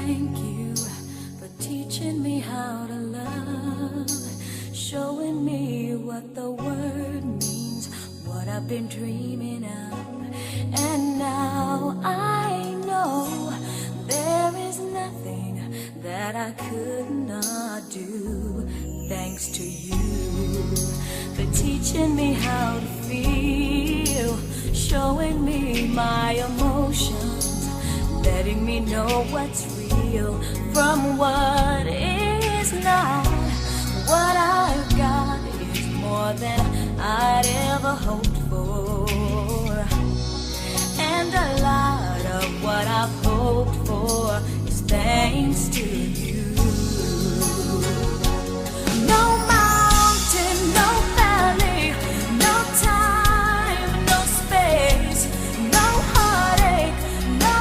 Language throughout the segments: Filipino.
thank you for teaching me how to love, showing me what the word means, what I've been dreaming of. And now I know there is nothing that I could not do, thanks to you for teaching me how to feel, showing me my emotions, letting me know what's real from what is not. What I've got is more than I'd ever hoped for, and a lot of what I've hoped for is thanks to you. No mountain, no valley, no time, no space, no heartache, no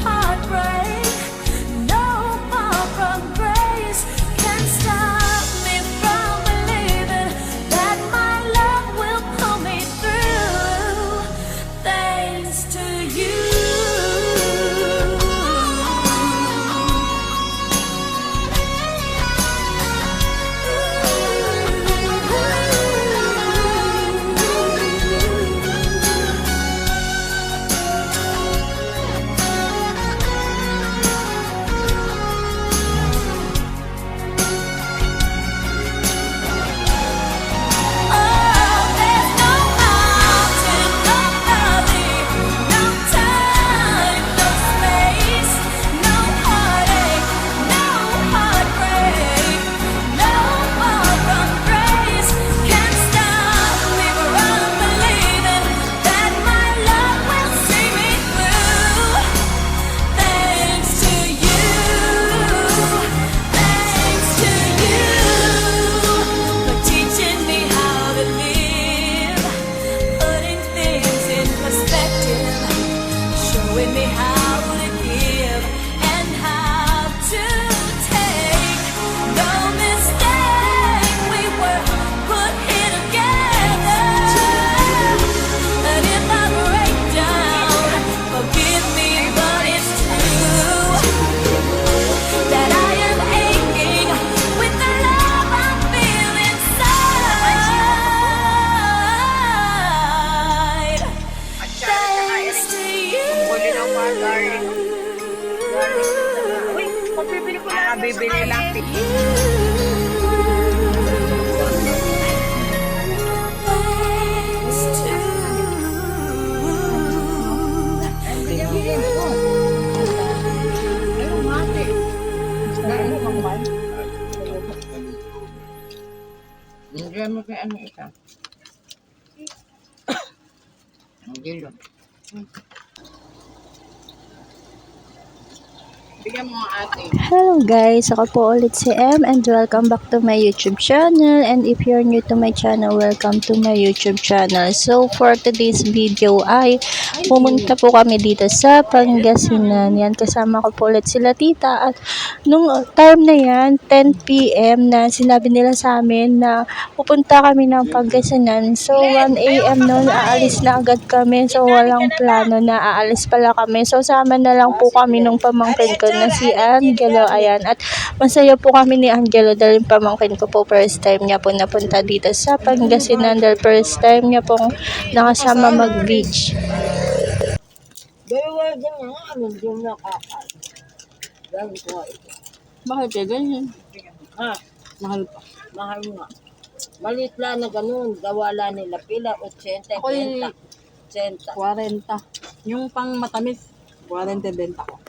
heartbreak, no far from grace can stop me from believing that my love will pull me through, thanks to you. Showing me how to give and how to take. No mistake, we were put here together. And if I break down, forgive me, but it's true that I am aching with the love I feel inside. Thanks to you. Uy, pabibili ko lang. Bibili lang. Thanks to Ayun, mate. Dahil mo bang ba? Hindi mo kaya ano isa. Hindi lang. Bigyan mo nga ate. Hello guys, ako po ulit si M and welcome back to my YouTube channel, and if you're new to my channel, welcome to my YouTube channel. So for today's video ay pumunta po kami dito sa Pangasinan. Yan, kasama ko po ulit sila tita, at nung time na yan 10 PM na sinabi nila sa amin na pupunta kami ng Pangasinan. So 1 AM noon aalis na agad kami, so walang plano na aalis pala kami. So sama na lang po kami nung pamangkin ko na si Angelo, ayan, at masaya po kami ni Angelo dahil yung pamangkin ko po first time niya po napunta dito sa Pangasinan, dahil first time niya pong nakasama mag-beach. Dalawa din nga, ano din nakakal. Dahil ko nga ito. Bakit eh, ganyan? Ha? Mahal pa. Mahal nga. Malit lang na ganun. Gawala nila pila, 80, Ako yung 80. 40. Yung pang matamis, 40 benta ko.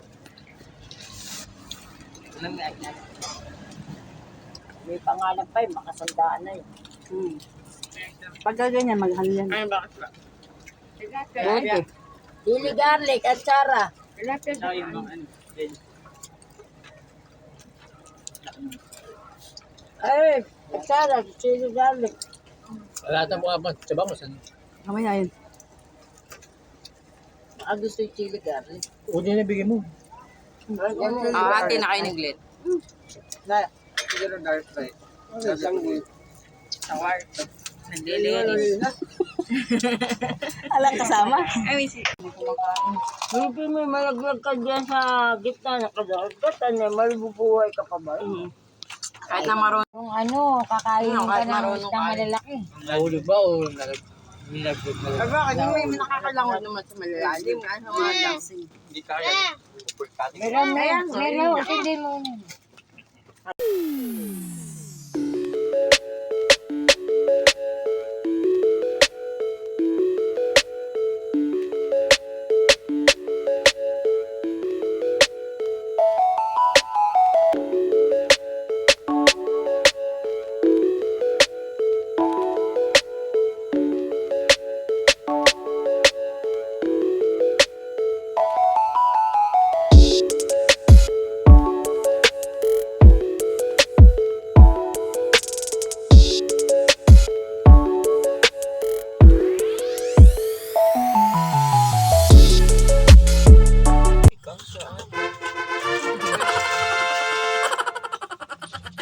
May pangalan pa yun, makasandaan na yun. Pagka ganyan, maghal yan. Ay, bakit ba? Okay. Chili garlic at sara. Ay, at sara, chili garlic. Wala na po ka sa bangos. Kamaya yun. Gusto yung chili garlic. Udi na bigyan mo. Ate na kayo ng glit. Na, Siguro dark fried. isang Naglilinis. Alang kasama. Ay, si... Hindi may malaglag ka dyan sa gitna na kadagdat, malububuhay ka pa ba? Kahit na marunong. Kung ano, kakain ka Kahit ng marunong isang ka. malalaki. Nahulog ba o nilaglag na lang? Bakit may nakakalangon naman sa malalim? Ano nga lang? Hindi kaya. Meron, hindi mo.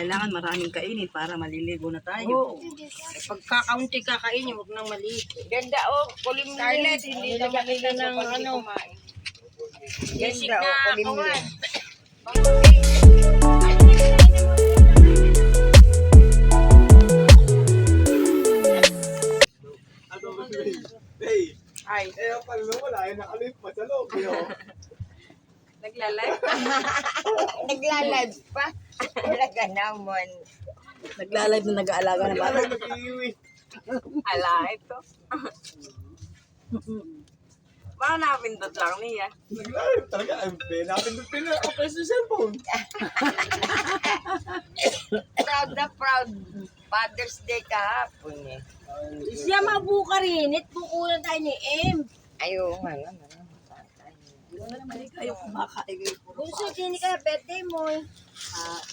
Kailangan maraming kainin para maliligo na tayo. Oo. Pagkakaunti kakainin, huwag nang maliit. Ganda kulimlim. Scarlett, hindi na makita ng ano. Ganda kulimlim. Ay, naglalay. Nagla-live pa. Talaga naman. Nagla-live na nag-aalaga na bata. Ala, ito. Baka napindot lang niya. Proud na proud. Father's Day kahapon eh. Siya mabuka rin. Bukulan tayo ni M. Ayaw nga naman. Kayo kumakain. Gusto din ka birthday mo eh.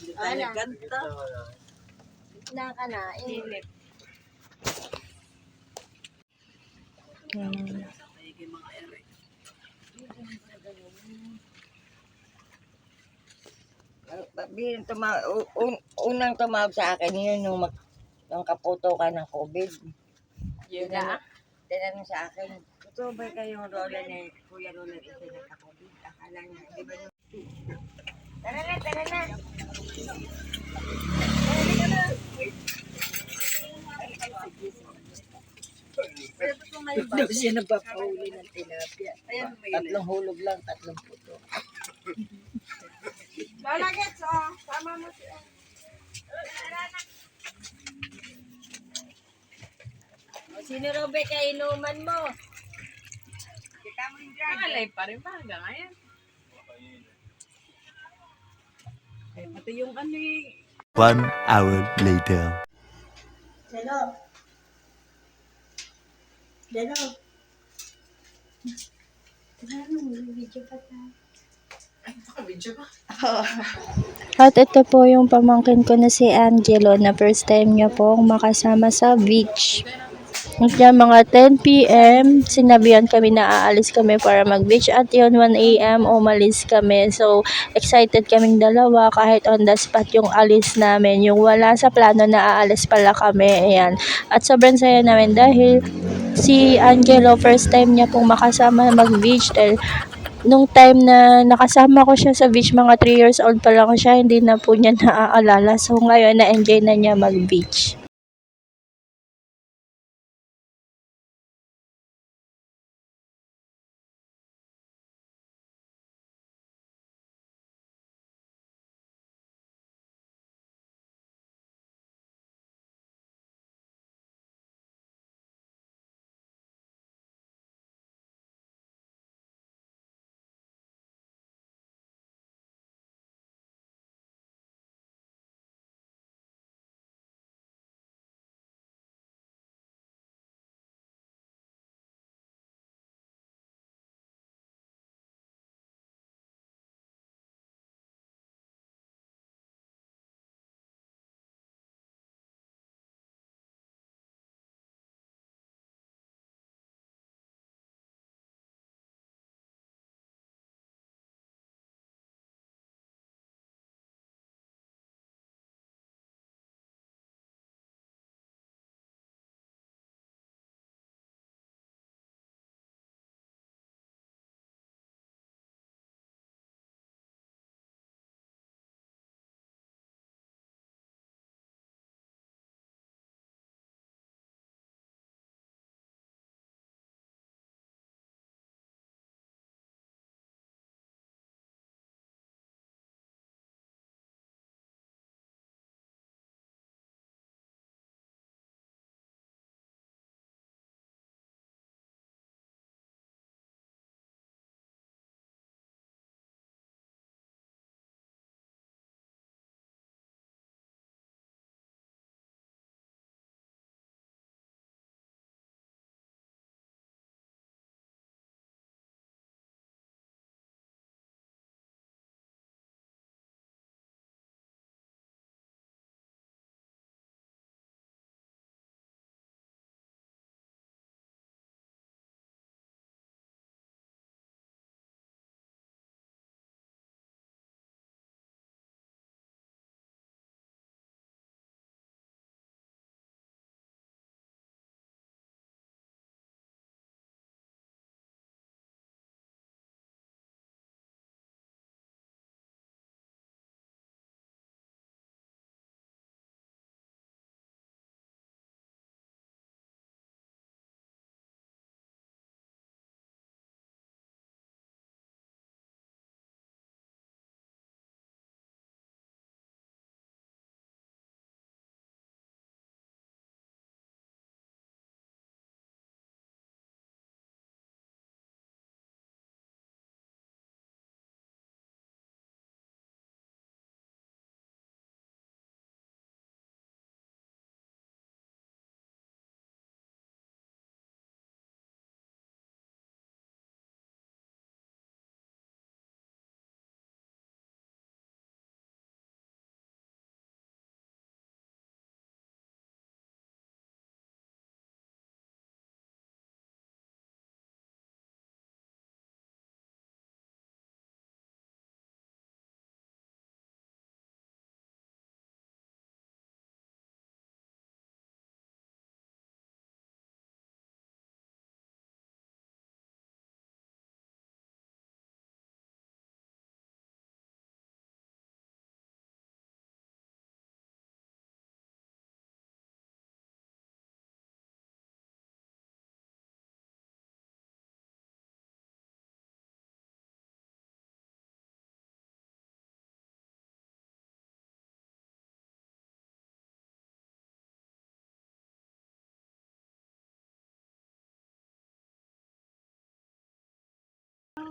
Hindi tayo nagkanta. Na ka na. Init. Unang tumawag sa akin yun nung kaputo ka ng COVID. Yun na. Tinanong sa akin, ito ba kayong Roland ni Kuya Roland ito nagka-COVID? Akala niya, di ba nung... Tara na, tara na! Daw siya nagpapahuli ng tilapia. Tatlong hulog lang, tatlong puto. Lola Gets, oh. Sama mo siya. Sino Robe ka inuman mo? Nakalay pa rin ba hanggang ngayon? Pati yung ano eh. 1 hour later. Hello. Hello. At ito po yung pamangkin ko na si Angelo na first time niya pong makasama sa beach. Kaya mga 10 p.m. sinabihan kami na aalis kami para mag-beach at yun 1 a.m. umalis kami. So excited kaming dalawa kahit on the spot yung alis namin. Yung wala sa plano na aalis pala kami. Ayan. At sobrang saya namin dahil si Angelo first time niya pong makasama mag-beach dahil nung time na nakasama ko siya sa beach, mga 3 years old pa lang siya, hindi na po niya naaalala. So ngayon na-enjoy na niya mag-beach.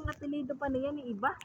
ang apelido pa niya ni iba.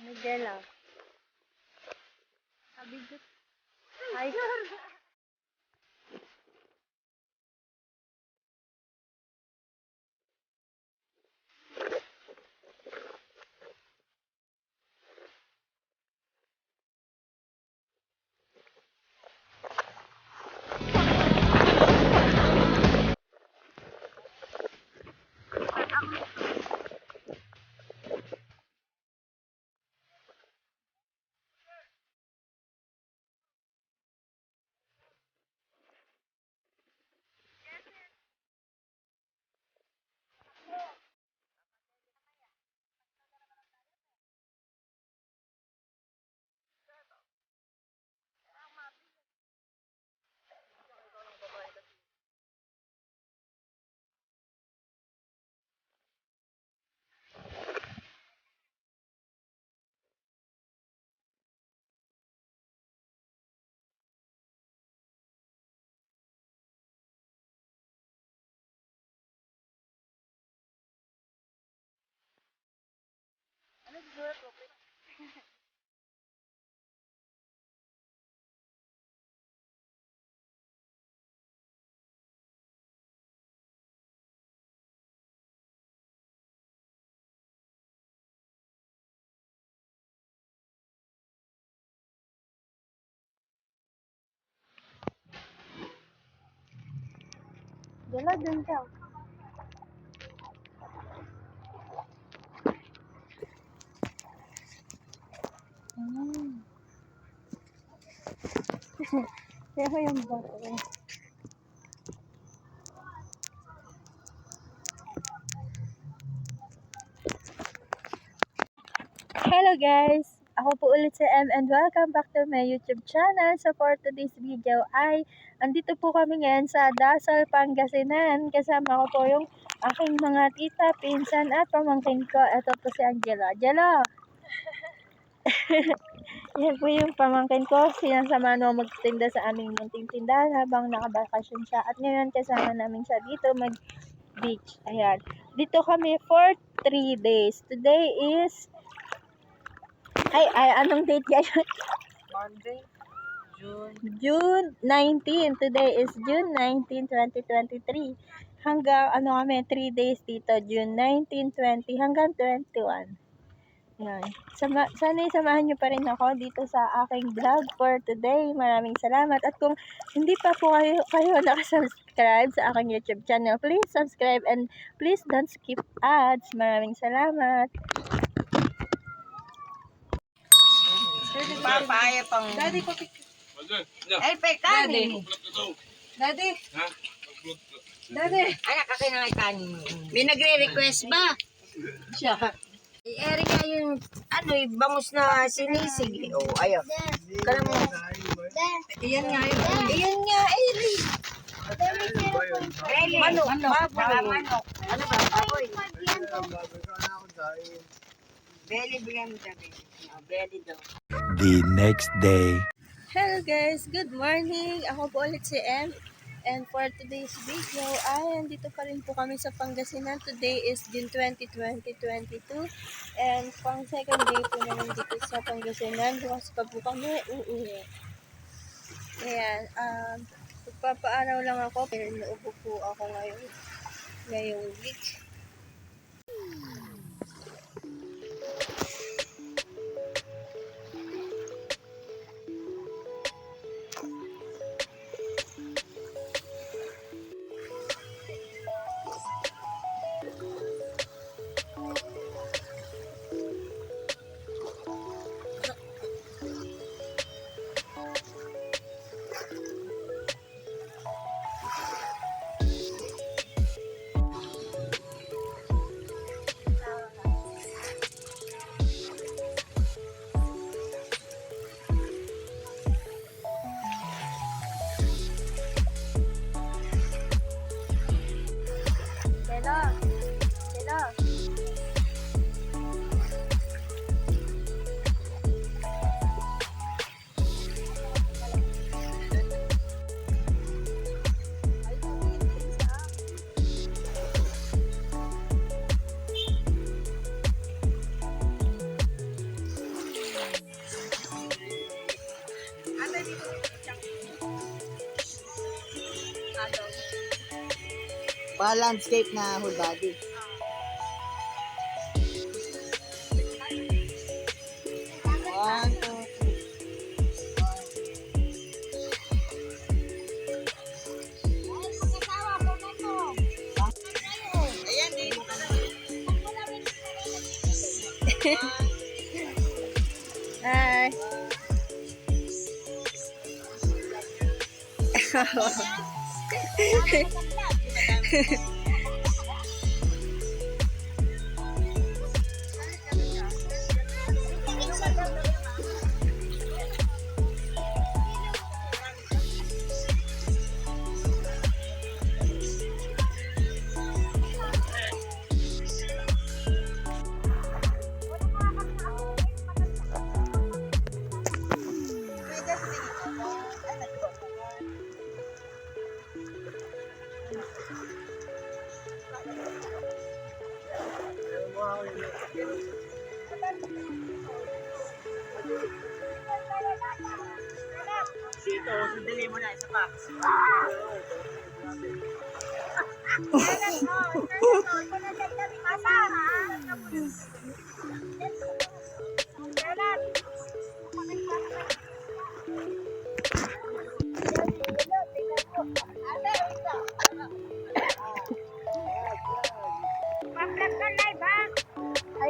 Nagela. Sabi ko. Ay. Dala dun ka. Pero yung bato. Hello guys! Ako po ulit si M and welcome back to my YouTube channel. So for today's video ay andito po kami ngayon sa Dasal, Pangasinan. Kasama ko po yung aking mga tita, pinsan at pamangkin ko. Ito po si Angela. Angela! Yan po yung pamangkin ko. Sinasama no magtinda sa aming munting tindahan habang nakabakasyon siya. At ngayon kasama namin siya dito mag-beach. Ayan. Dito kami for 3 days. Today is anong date ngayon? Monday, June 19. Today is June 19, 2023. Hanggang kami 3 days dito. June 19, 20 hanggang 21. Yan. Sana samahan nyo pa rin ako dito sa aking vlog for today. Maraming salamat. At kung hindi pa po kayo nakasubscribe sa aking YouTube channel, please subscribe and please don't skip ads. Maraming salamat. papaya pang... Ay, pekani. Daddy. Daddy. Ay, nakakinangay kanin. May nagre-request ba? Siya. I-eri nga yung, bangus na sinisig. Oh, ayaw. Kala mo. Iyan nga yun. Iyan nga, Eri. Manok. Manok. Ano ba? Baboy. Belly, bigyan mo sabi. Belly daw. The next day. Hello guys, good morning. Ako po ulit si M. And for today's video ay andito pa rin po kami sa Pangasinan. Today is June 20, 2022. And pang second day po naman dito sa Pangasinan. Bukas pa po kami uuwi. Ayan, magpapaaraw lang ako pero naubo po ako ngayong week. Hello. Pa-landscape na whole body. One, two, ayan, dito ka na. Hi. Dito, sundali mo na, isa pa.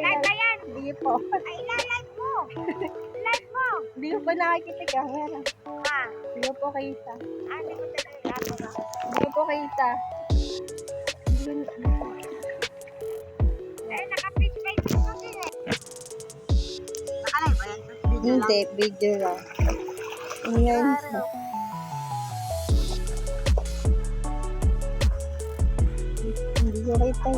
Live ba yan? Hindi po. Ay, live mo. Live mo. Hindi ko pa nakikita ka. Meron. Ah, Hindi ko po kita. hindi ko talaga ako. Hindi ko po kita. Eh, naka-pitch by Facebook din eh. Naka-live ba yan? Hindi, video lang. Ngayon. Hindi ko kita.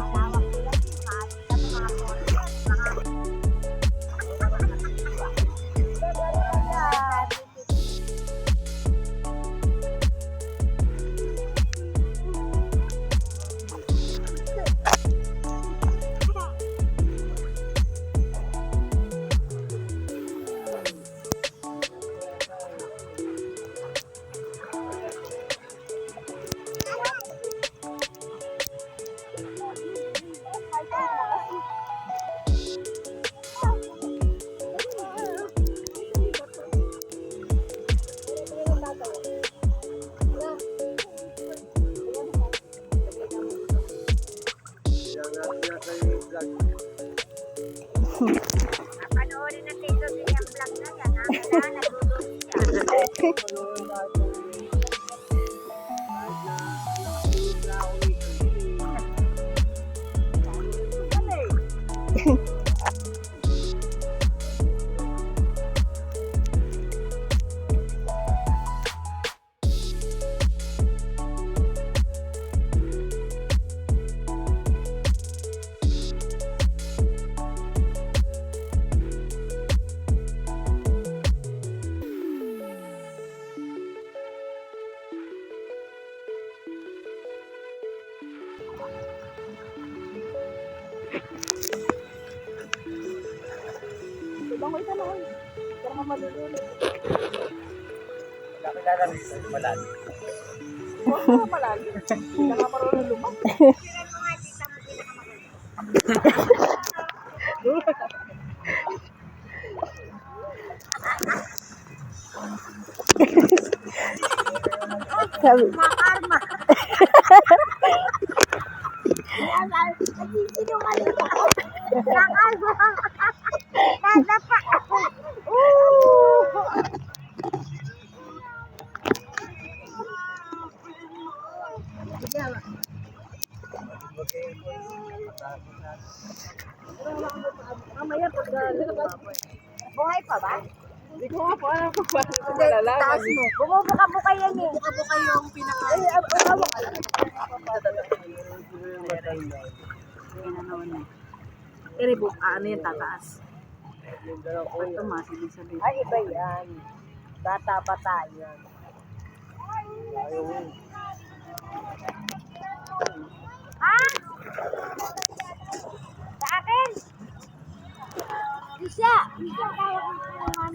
Sabi, Buhay pa ba? Hindi ko nga po alam kung paano ito malalaman. Taas mo. Bumubuka-buka yan eh. Bumubuka yung pinaka... I-rebook, ano yung tataas? Ito mas, ibig sabihin. Ay, iba yan. Bata-bata yan. Ha? Sa akin? Isa! Isa kaya kung naman.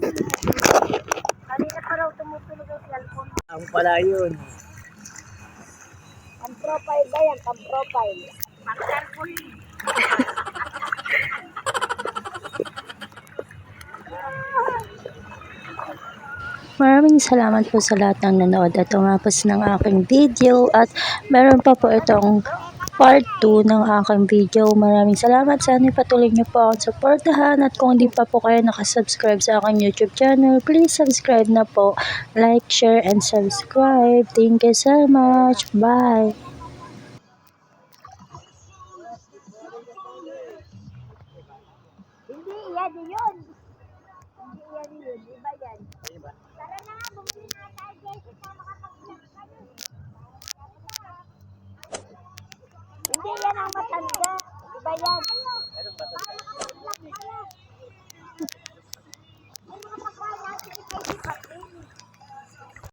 Kanina pa raw tumutunog ang cellphone. Ang pala yun. Ang profile ba yan? Ang profile. Ang cellphone. maraming salamat po sa lahat ng nanood at tumapos ng aking video at meron pa po itong part 2 ng aking video. Maraming salamat. Sana patuloy niyo po akong supportahan at kung hindi pa po kayo nakasubscribe sa aking YouTube channel, please subscribe na po. Like, share, and subscribe. Thank you so much. Bye! Hindi, yan yun. Hindi yan yun. Iba yan. Tara na nga, bumili na tayo, Jessica. Makapag-vlog ka na. Hindi yan ang matanda. Iba yan.